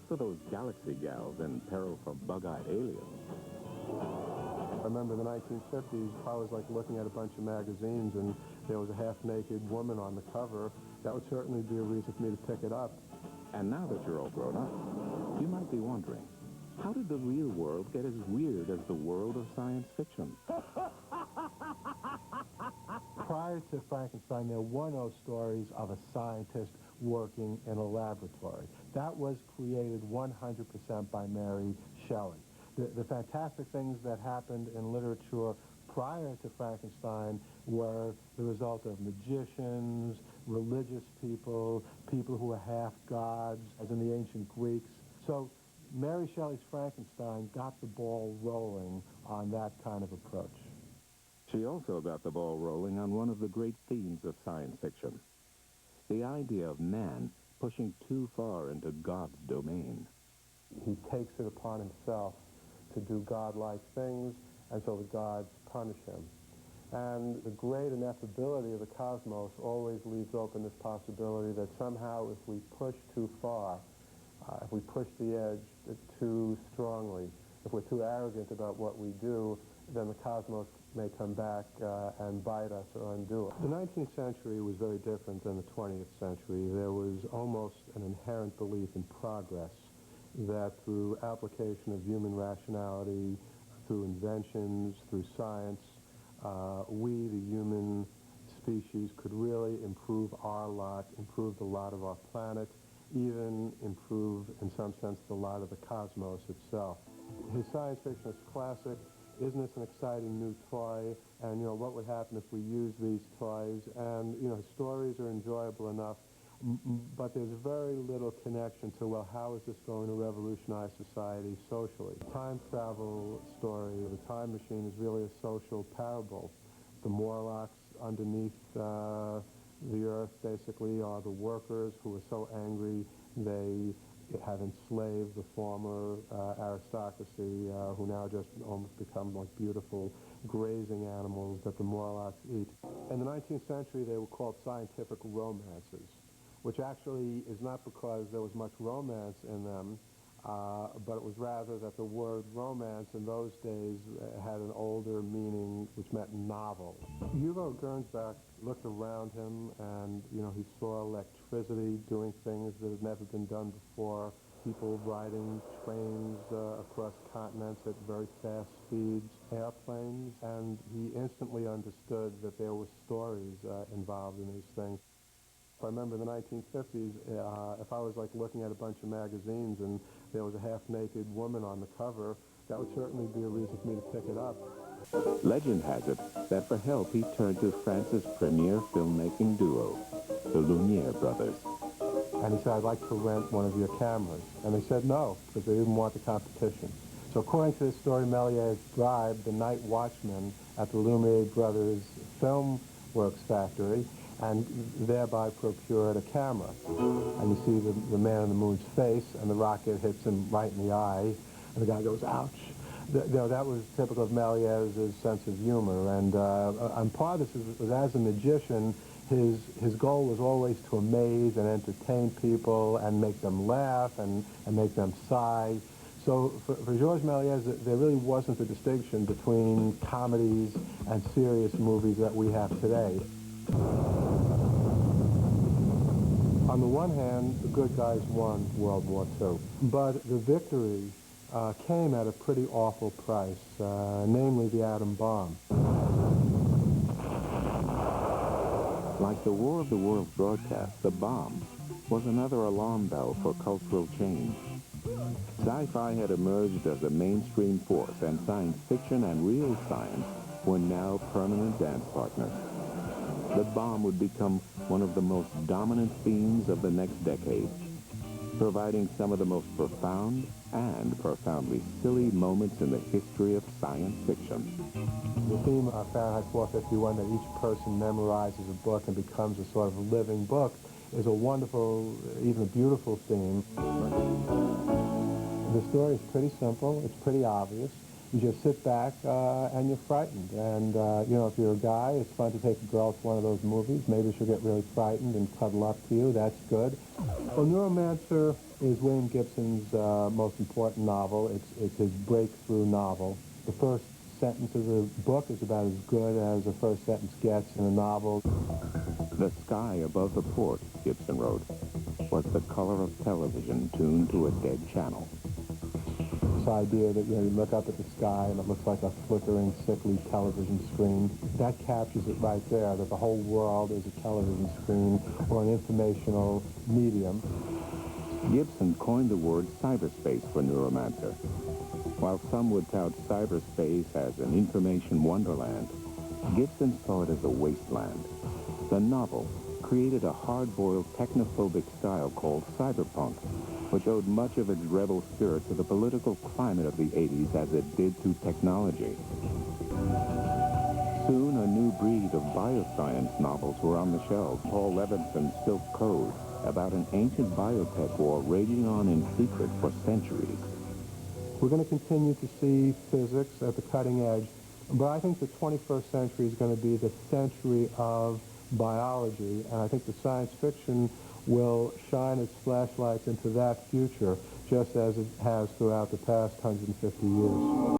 for those galaxy gals in peril from bug-eyed aliens. I remember in the 1950s, I was like looking at a bunch of magazines and there was a half-naked woman on the cover. That would certainly be a reason for me to pick it up. And now that you're all grown up, you might be wondering, how did the real world get as weird as the world of science fiction? Prior to Frankenstein, there were no stories of a scientist working in a laboratory. That was created 100% by Mary Shelley. The fantastic things that happened in literature prior to Frankenstein were the result of magicians, religious people, people who were half gods, as in the ancient Greeks. So Mary Shelley's Frankenstein got the ball rolling on that kind of approach. She also got the ball rolling on one of the great themes of science fiction, the idea of man pushing too far into God's domain. He takes it upon himself to do godlike things, and so the gods punish him. And the great ineffability of the cosmos always leaves open this possibility that somehow if we push too far, if we push the edge too strongly, if we're too arrogant about what we do, then the cosmos may come back and bite us or undo it. The 19th century was very different than the 20th century. There was almost an inherent belief in progress, that through application of human rationality, through inventions, through science, we, the human species, could really improve our lot, improve the lot of our planet, even improve, in some sense, the lot of the cosmos itself. His science fiction is classic. Isn't this an exciting new toy? And, what would happen if we use these toys? And, his stories are enjoyable enough, but there's very little connection to, well, how is this going to revolutionize society socially? The time travel story, the time machine, is really a social parable. The Morlocks underneath the earth, basically, are the workers who are so angry they have enslaved the former aristocracy, who now just almost become like beautiful grazing animals that the Morlocks eat. In the 19th century, they were called scientific romances, which actually is not because there was much romance in them, but it was rather that the word romance in those days had an older meaning, which meant novel. Hugo Gernsback looked around him and, he saw electricity doing things that had never been done before, people riding trains across continents at very fast speeds, airplanes, and he instantly understood that there were stories involved in these things. I remember in the 1950s, if I was like looking at a bunch of magazines and there was a half-naked woman on the cover, that would certainly be a reason for me to pick it up. Legend has it that for help he turned to France's premier filmmaking duo, the Lumiere brothers. And he said, I'd like to rent one of your cameras. And they said no, because they didn't want the competition. So according to this story, Méliès bribed the night watchman at the Lumiere brothers' film works factory and thereby procured a camera. And you see the man in the moon's face, and the rocket hits him right in the eye, and the guy goes, ouch. That was typical of Méliès's sense of humor, and part of this was as a magician, his goal was always to amaze and entertain people and make them laugh and make them sigh. So for Georges Méliès, there really wasn't a distinction between comedies and serious movies that we have today. On the one hand, the good guys won World War II, but the victory came at a pretty awful price, namely the atom bomb. Like the War of the Worlds broadcast, the bomb was another alarm bell for cultural change. Sci-fi had emerged as a mainstream force, and science fiction and real science were now permanent dance partners. The bomb would become one of the most dominant themes of the next decade, providing some of the most profound and profoundly silly moments in the history of science fiction. The theme of Fahrenheit 451, that each person memorizes a book and becomes a sort of living book, is a wonderful, even a beautiful theme. The story is pretty simple, it's pretty obvious. you just sit back and you're frightened. And, you know, if you're a guy, it's fun to take a girl to one of those movies. Maybe she'll get really frightened and cuddle up to you. That's good. Well, Neuromancer is William Gibson's most important novel. It's his breakthrough novel. The first sentence of the book is about as good as the first sentence gets in a novel. The sky above the port, Gibson wrote, was the color of television tuned to a dead channel. This idea that, you know, you look up at the sky and it looks like a flickering, sickly television screen, that captures it right there, that the whole world is a television screen or an informational medium. Gibson coined the word cyberspace for Neuromancer. While some would tout cyberspace as an information wonderland, Gibson saw it as a wasteland. The novel created a hard-boiled technophobic style called cyberpunk, which owed much of its rebel spirit to the political climate of the 80s as it did to technology. Soon, a new breed of bioscience novels were on the shelves. Paul Levinson's Silk Code, about an ancient biotech war raging on in secret for centuries. We're going to continue to see physics at the cutting edge, but I think the 21st century is going to be the century of biology, and I think the science fiction will shine its flashlights into that future, just as it has throughout the past 150 years.